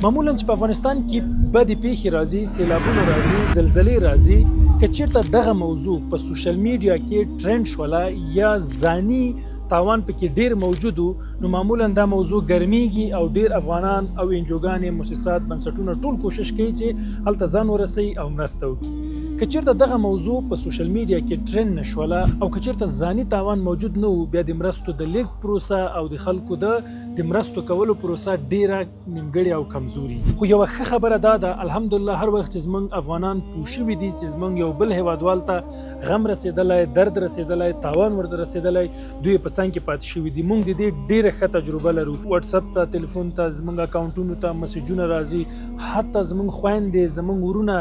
معمولا چې په افغانستان کې بدې پیښې راځي، سیلابونه راځي، زلزلې راځي، که چېرته دغه موضوع په سوشل میډیا کې ټرند شوله یا ځاني تاوان پکې ډیر موجود و، نو معمولا دا موضوع ګرمیږي او ډیر افغانان او انجوګانې، مؤسسات، بنسټونه ټول کوشش کوي چې هلته ځان ورسوي او مرسته وکړي. که چېرته دغه موضوع په سوشل میډیا کې ټرند نه شوله او که چېرته ځاني تاوان موجود نه و، بیا د مرستو د لیږد پروسه او د خلکو د مرستو کولو پروسه ډیره نیمګړې او کمزوري. خو یوه ښه خبره دا ده، الحمدلله هر وخت چې زموږ افغانان پوه شوي دي چې زموږ یو بل هیوادوال ته غم رسېدلی، درد رسېدلی، تاوان ورته رسېدلی، دوی په څنګ کې پاتې شوي دي. موږ د دې ډیره ښه تجربه لرو. واتساپ ته، ټلیفون ته، زموږ اکاونټونو ته میسجونه راځي، حتی زموږ خویندې، زموږ ورونه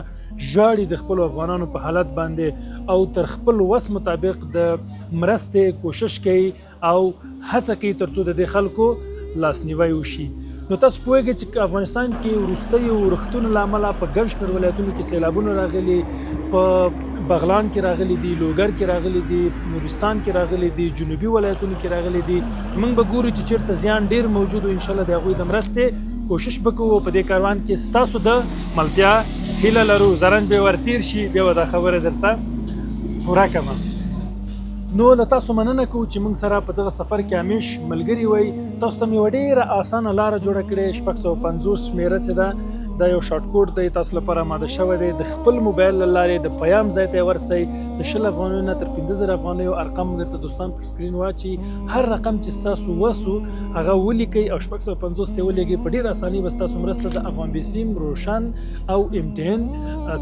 ژاړي د خپلو افغانانو په حالت باندې او تر خپل وس مطابق د مرستې کوشش کوي او هڅه کوي تر څو د دې خلکو لاسنیوی وشي. نو تاسو پوهیږئ چې افغانستان کې وروستیو ورښتونو له امله په ګڼ شمېر ولایتونو کې سیلابونه راغلي، په بغلان کې راغلي دي، لوګر کې راغلي دي، نورستان کې راغلي دي، جنوبي ولایتونو کې راغلي دي. موږ به ګورو چې چېرته زیان ډیر موجود و، انشاءالله د هغوی د مرستې کوشش به کوو. په دې کاروان کې ستاسو د ملتیا هیله لرو. زرنج به ورتیر شي، بیا به دا خبره درته پوره کړم. نو له تاسو مننه کوو چې موږ سره په دغه سفر کې همیش ملګري وئ. تاسو ته مې یوه ډېره اسانه لاره جوړه کړې، 650 شمېره چې ده دا یو شارټ کوډ دی، تاسو لپاره آماده شوی دی. د خپل موبایل له لارې د پیام ځای ته یې ورسئ، د 20 افغانیو نه تر 15,000 افغانیو ارقام درته دوستان پر سکرین واچي. هر رقم چې ستاسو وسو هغه ولیکئ او 650 ته ولیږئ. په ډېره اساني به ستاسو مرسته د افغان بي سیم، روشن او MTN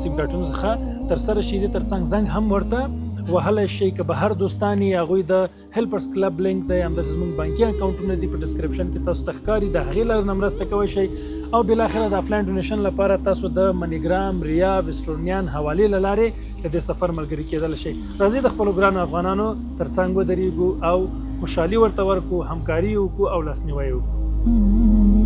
سیم کارټونو څخه ترسره شي. د ترڅنګ زنګ هم ورته وهلی شئ. که به هر دوستان یې هغوی د هیلپرز کلب لینک دی، همداسې زموږ بانکي اکاونټونه دي په ډسکرپشن کې تاسو ته ښکاري، د هغې لارې نه مرسته کوی شئ. او بالاخره د افلاین ډونیشن لپاره تاسو د منیګرام، ریا، ویسټورنیان حوالې له لارې د دې سفر ملګري کېدلی شئ. راځئ د خپلو ګرانو افغانانو تر څنګ ودرېږو او خوشحالي ورته ورکړو، همکاري وکړو او لاسنیوی وکړو.